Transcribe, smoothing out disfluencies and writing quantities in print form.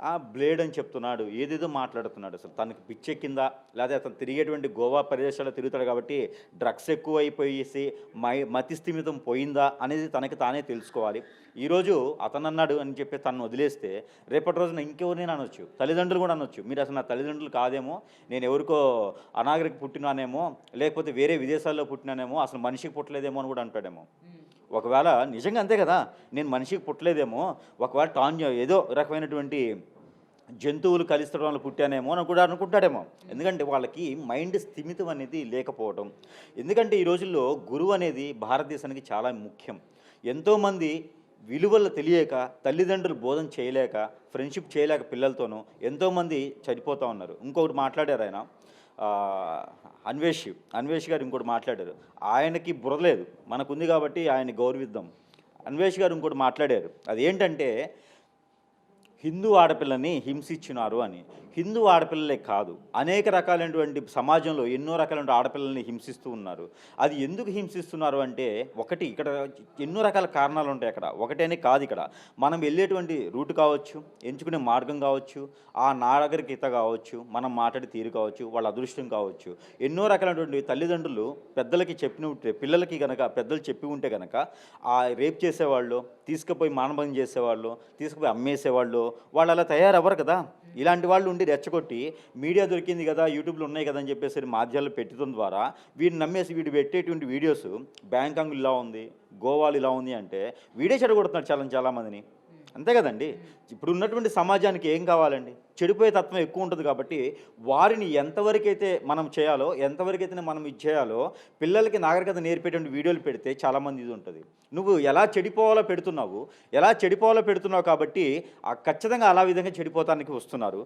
ఆ బ్లేడ్ అని చెప్తున్నాడు. ఏదేదో మాట్లాడుతున్నాడు. అసలు తనకి పిచ్చెక్కిందా? లేతే అతను తిరిగేటువంటి గోవా ప్రదేశాల్లో తిరుగుతాడు కాబట్టి డ్రగ్స్ ఎక్కువైపోయేసి మతి స్థిమితం పోయిందా? అనేది తనకి తానే తెలుసుకోవాలి. ఈరోజు అతనన్నాడు అని చెప్పి తనను వదిలేస్తే రేపటి రోజున ఇంకెవరినైనా అనొచ్చు. తల్లిదండ్రులు కూడా అనొచ్చు. మీరసలు నా తల్లిదండ్రులు కాదేమో, నేనెవరికో అనాగరిక పుట్టినానేమో, లేకపోతే వేరే విదేశాల్లో పుట్టినానేమో, అసలు మనిషికి పుట్టలేదేమో అని కూడా అంటాడేమో. ఒకవేళ నిజంగా అంతే కదా! నేను మనిషికి పుట్టలేదేమో, ఒకవేళ ఏదో రకమైనటువంటి జంతువులు కలిసడం వల్ల పుట్టానేమో అని కూడా అనుకుంటాడేమో. ఎందుకంటే వాళ్ళకి మైండ్ స్థిమితం అనేది లేకపోవటం. ఎందుకంటే ఈ రోజుల్లో గురువు అనేది భారతదేశానికి చాలా ముఖ్యం. ఎంతోమంది విలువలు తెలియక, తల్లిదండ్రులు బోధన చేయలేక, ఫ్రెండ్‌షిప్ చేయలేక పిల్లలతోనూ ఎంతోమంది చనిపోతా ఉన్నారు. ఇంకొకటి మాట్లాడారాయన ఆహ్, అన్వేష్ గారు ఇంకోటి మాట్లాడారు. ఆయనకి బుర్ర లేదు. మనకుంది కాబట్టి ఆయన్ని గౌరవిద్దాం. అన్వేష్ గారు ఇంకోటి మాట్లాడారు. అదేంటంటే హిందూ ఆడపిల్లని హింసించినారు అని. హిందూ ఆడపిల్లలే కాదు, అనేక రకాలైనటువంటి సమాజంలో ఎన్నో రకాలైన ఆడపిల్లల్ని హింసిస్తూ ఉన్నారు. అది ఎందుకు హింసిస్తున్నారు అంటే, ఒకటి ఇక్కడ ఎన్నో రకాల కారణాలు ఉంటాయి అక్కడ. ఒకటేనే కాదు ఇక్కడ. మనం వెళ్ళేటువంటి రూట్ కావచ్చు, ఎంచుకునే మార్గం కావచ్చు, ఆ నాగరికత కావచ్చు, మనం మాట్లాడే తీరు కావచ్చు, వాళ్ళ అదృష్టం కావచ్చు. ఎన్నో రకాలైనటువంటి తల్లిదండ్రులు పెద్దలకి చెప్పిన ఉంటే, పిల్లలకి గనక పెద్దలు చెప్పి ఉంటే గనక, ఆ రేప్ చేసేవాళ్ళు, తీసుకుపోయి మానభంగం చేసేవాళ్ళు, తీసుకుపోయి అమ్మేసేవాళ్ళు, వాళ్ళు అలా తయారవ్వరు కదా! ఇలాంటి వాళ్ళు ఉండి రెచ్చగొట్టి మీడియా దొరికింది కదా, యూట్యూబ్‌లో ఉన్నాయి కదా అని చెప్పేసి మాధ్యాల్లో పెట్టడం ద్వారా వీడిని నమ్మేసి వీడు పెట్టేటువంటి వీడియోస్ బ్యాంకాంగ్ ఇలా ఉంది, గోవాలో ఇలా ఉంది అంటే వీడే చెడగొడుతున్నాడు చాలామందిని. అంతే కదండీ! ఇప్పుడున్నటువంటి సమాజానికి ఏం కావాలండి? చెడిపోయే తత్వం ఎక్కువ ఉంటుంది కాబట్టి, వారిని ఎంతవరకైతే మనం చేయాలో, ఎంతవరకైతే మనం ఇది చేయాలో, పిల్లలకి నాగరికత నేర్పేటువంటి వీడియోలు పెడితే చాలామంది ఇది ఉంటది. నువ్వు ఎలా చెడిపోవాలో పెడుతున్నావు, ఎలా చెడిపోవాలో పెడుతున్నావు కాబట్టి, ఖచ్చితంగా అలా విధంగా చెడిపోతానికి వస్తున్నారు.